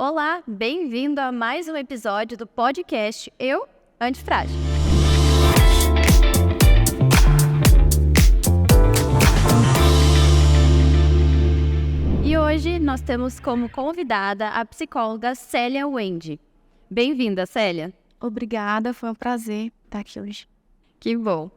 Olá, bem-vindo a mais um episódio do podcast Eu, Antifrágil. E hoje nós temos como convidada a psicóloga Célia Wendy. Bem-vinda, Célia. Obrigada, foi um prazer estar aqui hoje. Que bom.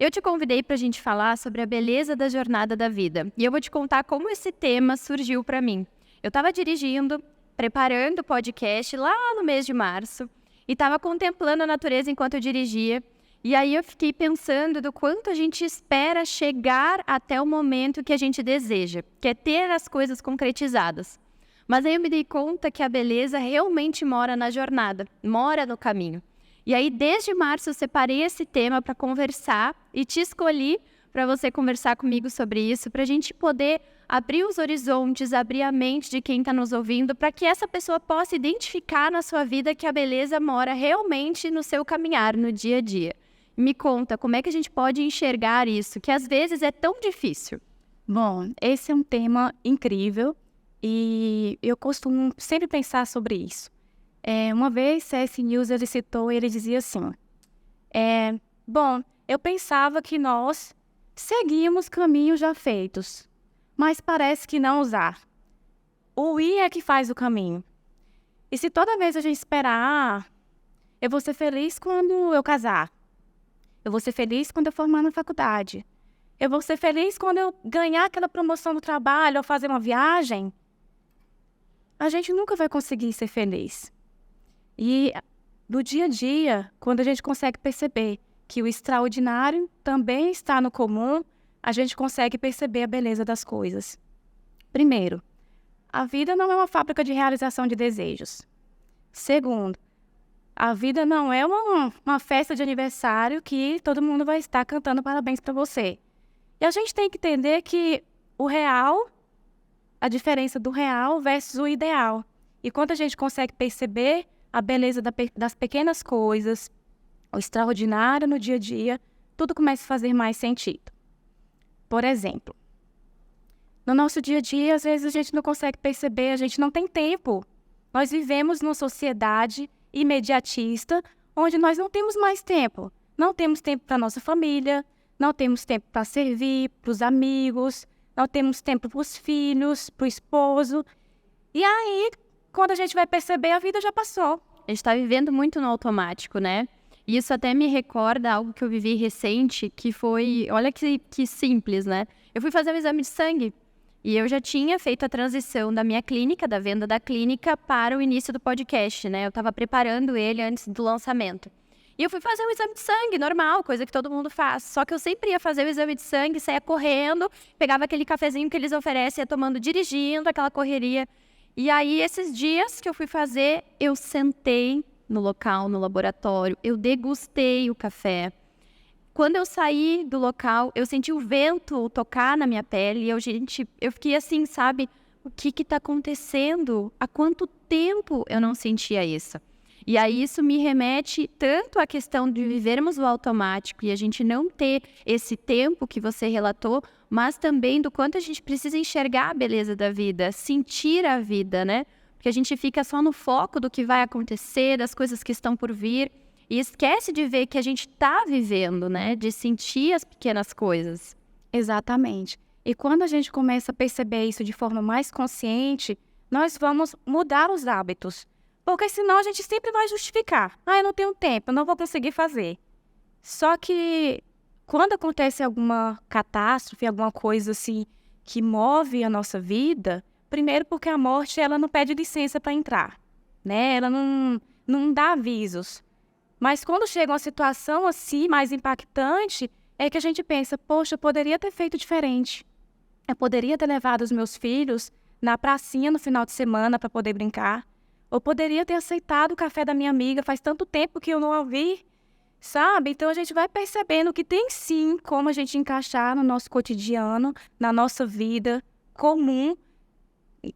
Eu te convidei para a gente falar sobre a beleza da jornada da vida. E eu vou te contar como esse tema surgiu para mim. Eu estava dirigindo, preparando o podcast lá no mês de março e estava contemplando a natureza enquanto eu dirigia. E aí eu fiquei pensando do quanto a gente espera chegar até o momento que a gente deseja, que é ter as coisas concretizadas. Mas aí eu me dei conta que a beleza realmente mora na jornada, mora no caminho. E aí, desde março, eu separei esse tema para conversar e te escolhi para você conversar comigo sobre isso, para a gente poder abrir os horizontes, abrir a mente de quem está nos ouvindo, para que essa pessoa possa identificar na sua vida que a beleza mora realmente no seu caminhar, no dia a dia. Me conta, como é que a gente pode enxergar isso, que às vezes é tão difícil? Bom, esse é um tema incrível e eu costumo sempre pensar sobre isso. Uma vez, C.S. Lewis, ele citou e ele dizia assim, eu pensava que nós seguíamos caminhos já feitos, mas parece que não os há. O ir é que faz o caminho. E se toda vez a gente esperar, eu vou ser feliz quando eu casar, eu vou ser feliz quando eu formar na faculdade, eu vou ser feliz quando eu ganhar aquela promoção no trabalho ou fazer uma viagem, a gente nunca vai conseguir ser feliz. E no dia a dia, quando a gente consegue perceber que o extraordinário também está no comum, a gente consegue perceber a beleza das coisas. Primeiro, a vida não é uma fábrica de realização de desejos. Segundo, a vida não é uma festa de aniversário que todo mundo vai estar cantando parabéns para você. E a gente tem que entender que o real, a diferença do real versus o ideal. E quando a gente consegue perceber a beleza das pequenas coisas, o extraordinário no dia a dia, tudo começa a fazer mais sentido. Por exemplo, no nosso dia a dia, às vezes a gente não consegue perceber, a gente não tem tempo. Nós vivemos numa sociedade imediatista, onde nós não temos mais tempo. Não temos tempo para a nossa família, não temos tempo para servir, para os amigos, não temos tempo para os filhos, para o esposo. E aí, quando a gente vai perceber, a vida já passou. A gente está vivendo muito no automático, né? E isso até me recorda algo que eu vivi recente, que foi... Olha que simples, né? Eu fui fazer um exame de sangue e eu já tinha feito a transição da minha clínica, da venda da clínica, para o início do podcast, né? Eu estava preparando ele antes do lançamento. E eu fui fazer um exame de sangue, normal, coisa que todo mundo faz. Só que eu sempre ia fazer o exame de sangue, saía correndo, pegava aquele cafezinho que eles oferecem, ia tomando, dirigindo, aquela correria. E aí, esses dias que eu fui fazer, eu sentei no local, no laboratório, eu degustei o café. Quando eu saí do local, eu senti o vento tocar na minha pele e eu fiquei assim, sabe? O que está acontecendo? Há quanto tempo eu não sentia isso? E aí isso me remete tanto à questão de vivermos o automático e a gente não ter esse tempo que você relatou, mas também do quanto a gente precisa enxergar a beleza da vida, sentir a vida, né? Porque a gente fica só no foco do que vai acontecer, das coisas que estão por vir e esquece de ver que a gente está vivendo, né? De sentir as pequenas coisas. Exatamente. E quando a gente começa a perceber isso de forma mais consciente, nós vamos mudar os hábitos. Porque senão a gente sempre vai justificar. Eu não tenho tempo, eu não vou conseguir fazer. Só que quando acontece alguma catástrofe, alguma coisa assim que move a nossa vida, primeiro porque a morte ela não pede licença para entrar, né? Ela não dá avisos. Mas quando chega uma situação assim mais impactante, é que a gente pensa, poxa, eu poderia ter feito diferente. Eu poderia ter levado os meus filhos na pracinha no final de semana para poder brincar. Eu poderia ter aceitado o café da minha amiga, faz tanto tempo que eu não a vi, sabe? Então a gente vai percebendo que tem sim como a gente encaixar no nosso cotidiano, na nossa vida comum,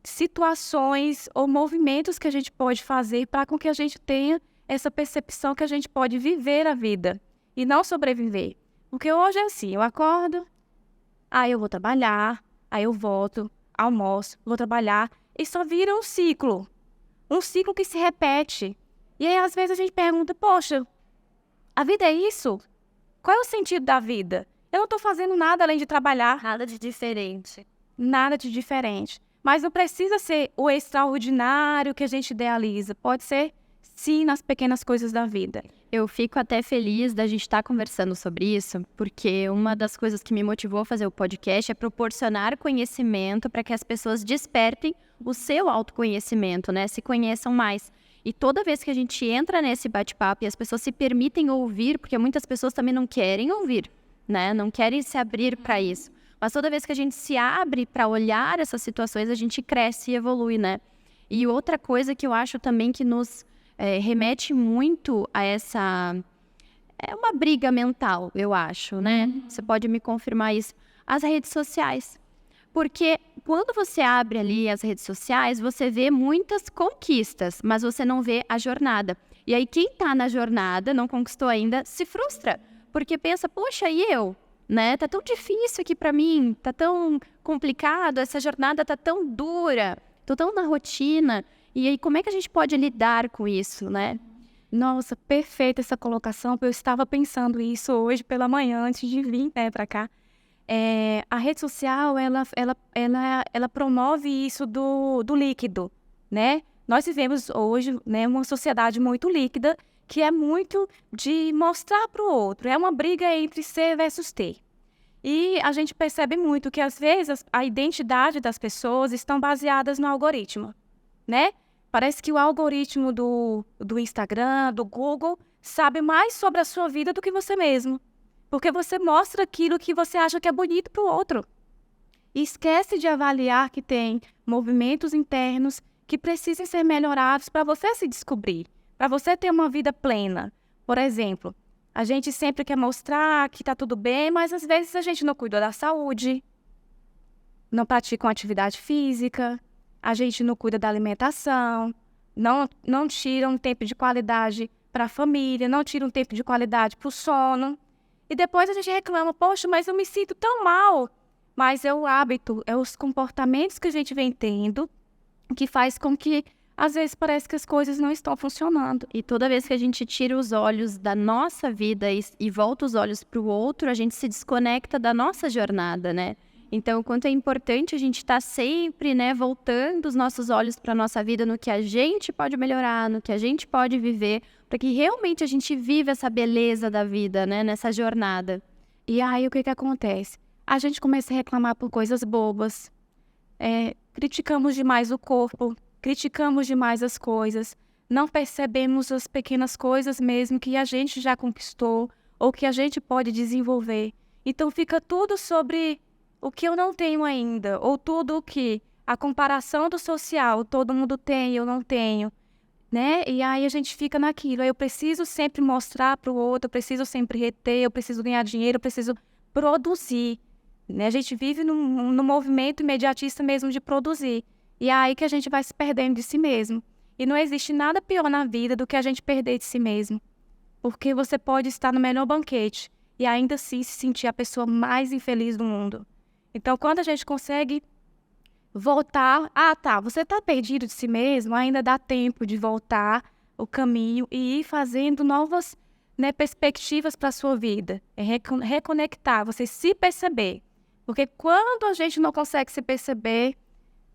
situações ou movimentos que a gente pode fazer para com que a gente tenha essa percepção que a gente pode viver a vida e não sobreviver. Porque hoje é assim, eu acordo, aí eu vou trabalhar, aí eu volto, almoço, vou trabalhar e só vira um ciclo. um ciclo que se repete. E aí, às vezes, a gente pergunta, poxa, a vida é isso? Qual é o sentido da vida? Eu não estou fazendo nada além de trabalhar. Nada de diferente. Nada de diferente. Mas não precisa ser o extraordinário que a gente idealiza. Pode ser, sim, nas pequenas coisas da vida. Eu fico até feliz da gente estar conversando sobre isso, porque uma das coisas que me motivou a fazer o podcast é proporcionar conhecimento para que as pessoas despertem o seu autoconhecimento, né? Se conheçam mais. E toda vez que a gente entra nesse bate-papo e as pessoas se permitem ouvir, porque muitas pessoas também não querem ouvir, né? Não querem se abrir para isso. Mas toda vez que a gente se abre para olhar essas situações, a gente cresce e evolui, né? E outra coisa que eu acho também que nos remete muito a essa... É uma briga mental, eu acho, né? Você pode me confirmar isso. As redes sociais. Porque quando você abre ali as redes sociais, você vê muitas conquistas, mas você não vê a jornada. E aí quem está na jornada, não conquistou ainda, se frustra. Porque pensa, poxa, e eu? Né? Tá tão difícil aqui para mim, tá tão complicado, essa jornada tá tão dura, tô tão na rotina. E aí como é que a gente pode lidar com isso, né? Nossa, perfeita essa colocação, porque eu estava pensando isso hoje pela manhã, antes de vir, né, para cá. A rede social, ela promove isso do líquido, né? Nós vivemos hoje, né, uma sociedade muito líquida, que é muito de mostrar para o outro. É uma briga entre ser versus ter. E a gente percebe muito que, às vezes, a identidade das pessoas estão baseadas no algoritmo, né? Parece que o algoritmo do Instagram, do Google, sabe mais sobre a sua vida do que você mesmo. Porque você mostra aquilo que você acha que é bonito para o outro. E esquece de avaliar que tem movimentos internos que precisam ser melhorados para você se descobrir, para você ter uma vida plena. Por exemplo, a gente sempre quer mostrar que está tudo bem, mas às vezes a gente não cuida da saúde, não pratica uma atividade física, a gente não cuida da alimentação, não tira um tempo de qualidade para a família, não tira um tempo de qualidade para o sono. E depois a gente reclama, poxa, mas eu me sinto tão mal. Mas é o hábito, é os comportamentos que a gente vem tendo que faz com que, às vezes, parece que as coisas não estão funcionando. E toda vez que a gente tira os olhos da nossa vida e volta os olhos para o outro, a gente se desconecta da nossa jornada, né? Então, o quanto é importante a gente estar sempre, né, voltando os nossos olhos para a nossa vida, no que a gente pode melhorar, no que a gente pode viver, para que realmente a gente viva essa beleza da vida, né, nessa jornada. E aí, o que acontece? A gente começa a reclamar por coisas bobas, criticamos demais o corpo, criticamos demais as coisas, não percebemos as pequenas coisas mesmo que a gente já conquistou ou que a gente pode desenvolver. Então, fica tudo sobre o que eu não tenho ainda, ou tudo o que a comparação do social, todo mundo tem, eu não tenho, né? E aí a gente fica naquilo, eu preciso sempre mostrar para o outro, eu preciso sempre reter, eu preciso ganhar dinheiro, eu preciso produzir, né? A gente vive num movimento imediatista mesmo de produzir, e é aí que a gente vai se perdendo de si mesmo. E não existe nada pior na vida do que a gente perder de si mesmo, porque você pode estar no melhor banquete e ainda assim se sentir a pessoa mais infeliz do mundo. Então, quando a gente consegue voltar... você está perdido de si mesmo, ainda dá tempo de voltar o caminho e ir fazendo novas, né, perspectivas para a sua vida. É reconectar, você se perceber. Porque quando a gente não consegue se perceber,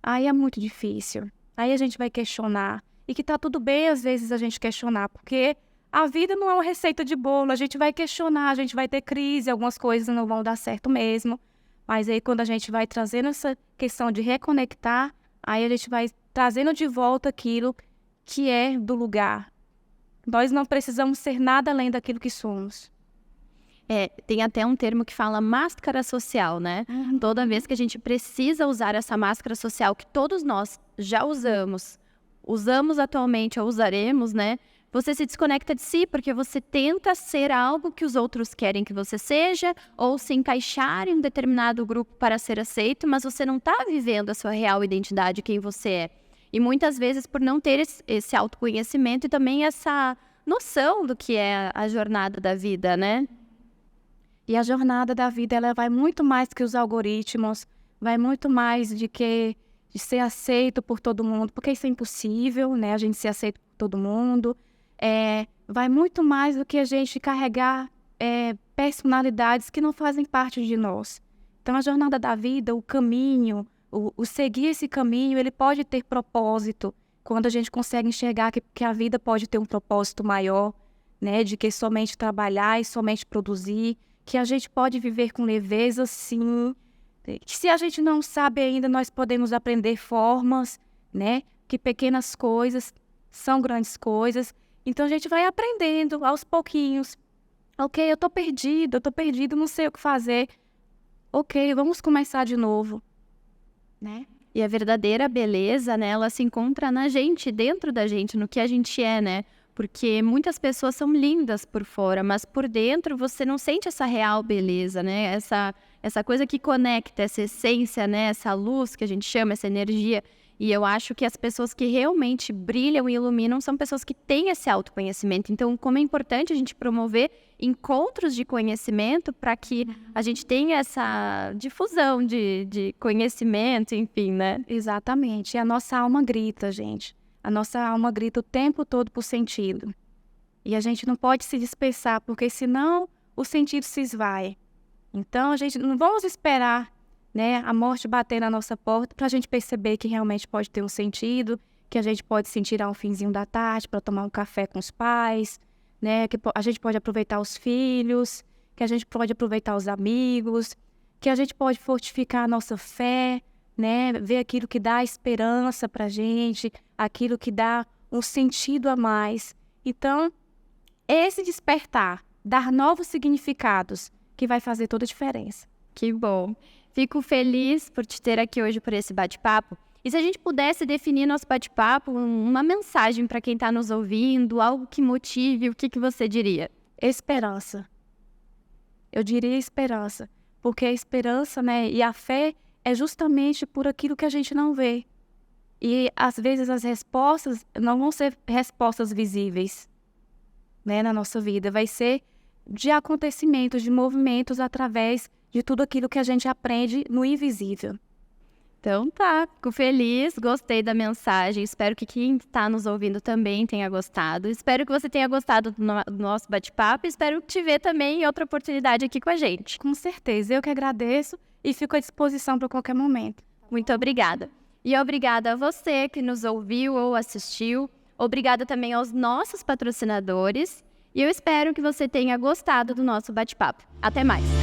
aí é muito difícil. Aí a gente vai questionar. E que está tudo bem, às vezes, a gente questionar, porque a vida não é uma receita de bolo. A gente vai questionar, a gente vai ter crise, algumas coisas não vão dar certo mesmo. Mas aí, quando a gente vai trazendo essa questão de reconectar, aí a gente vai trazendo de volta aquilo que é do lugar. Nós não precisamos ser nada além daquilo que somos. Tem até um termo que fala máscara social, né? Toda vez que a gente precisa usar essa máscara social, que todos nós já usamos atualmente ou usaremos, né? Você se desconecta de si porque você tenta ser algo que os outros querem que você seja ou se encaixar em um determinado grupo para ser aceito, mas você não está vivendo a sua real identidade, quem você é. E muitas vezes por não ter esse autoconhecimento e também essa noção do que é a jornada da vida, né? E a jornada da vida, ela vai muito mais que os algoritmos, vai muito mais de de ser aceito por todo mundo, porque isso é impossível, né? A gente ser aceito por todo mundo. Vai muito mais do que a gente carregar personalidades que não fazem parte de nós. Então, a jornada da vida, o caminho, o seguir esse caminho, ele pode ter propósito quando a gente consegue enxergar que a vida pode ter um propósito maior, né? De que somente trabalhar e somente produzir, que a gente pode viver com leveza, sim. Que se a gente não sabe ainda, nós podemos aprender formas, né? Que pequenas coisas são grandes coisas. Então, a gente vai aprendendo aos pouquinhos. Ok, eu tô perdido, não sei o que fazer. Ok, vamos começar de novo, né? E a verdadeira beleza, né, ela se encontra na gente, dentro da gente, no que a gente é, né? Porque muitas pessoas são lindas por fora, mas por dentro você não sente essa real beleza, né? Essa coisa que conecta, essa essência, né? Essa luz que a gente chama, essa energia. E eu acho que as pessoas que realmente brilham e iluminam são pessoas que têm esse autoconhecimento. Então, como é importante a gente promover encontros de conhecimento para que a gente tenha essa difusão de conhecimento, enfim, né? Exatamente. E a nossa alma grita, gente. A nossa alma grita o tempo todo por sentido. E a gente não pode se dispersar, porque senão o sentido se esvai. Então, a gente não vamos esperar, né, a morte bater na nossa porta para a gente perceber que realmente pode ter um sentido, que a gente pode se tirar um finzinho da tarde para tomar um café com os pais, né, que a gente pode aproveitar os filhos, que a gente pode aproveitar os amigos, que a gente pode fortificar a nossa fé, né, ver aquilo que dá esperança para a gente, aquilo que dá um sentido a mais. Então, esse despertar, dar novos significados, que vai fazer toda a diferença. Que bom. Fico feliz por te ter aqui hoje por esse bate-papo. E se a gente pudesse definir nosso bate-papo, uma mensagem para quem está nos ouvindo, algo que motive, o que você diria? Esperança. Eu diria esperança. Porque a esperança, né, e a fé é justamente por aquilo que a gente não vê. E, às vezes, as respostas não vão ser respostas visíveis, né, na nossa vida. Vai ser de acontecimentos, de movimentos através de tudo aquilo que a gente aprende no invisível. Então tá, fico feliz, gostei da mensagem, espero que quem está nos ouvindo também tenha gostado. Espero que você tenha gostado do nosso bate-papo e espero te ver também em outra oportunidade aqui com a gente. Com certeza, eu que agradeço e fico à disposição para qualquer momento. Muito obrigada. E obrigada a você que nos ouviu ou assistiu. Obrigada também aos nossos patrocinadores. E eu espero que você tenha gostado do nosso bate-papo. Até mais!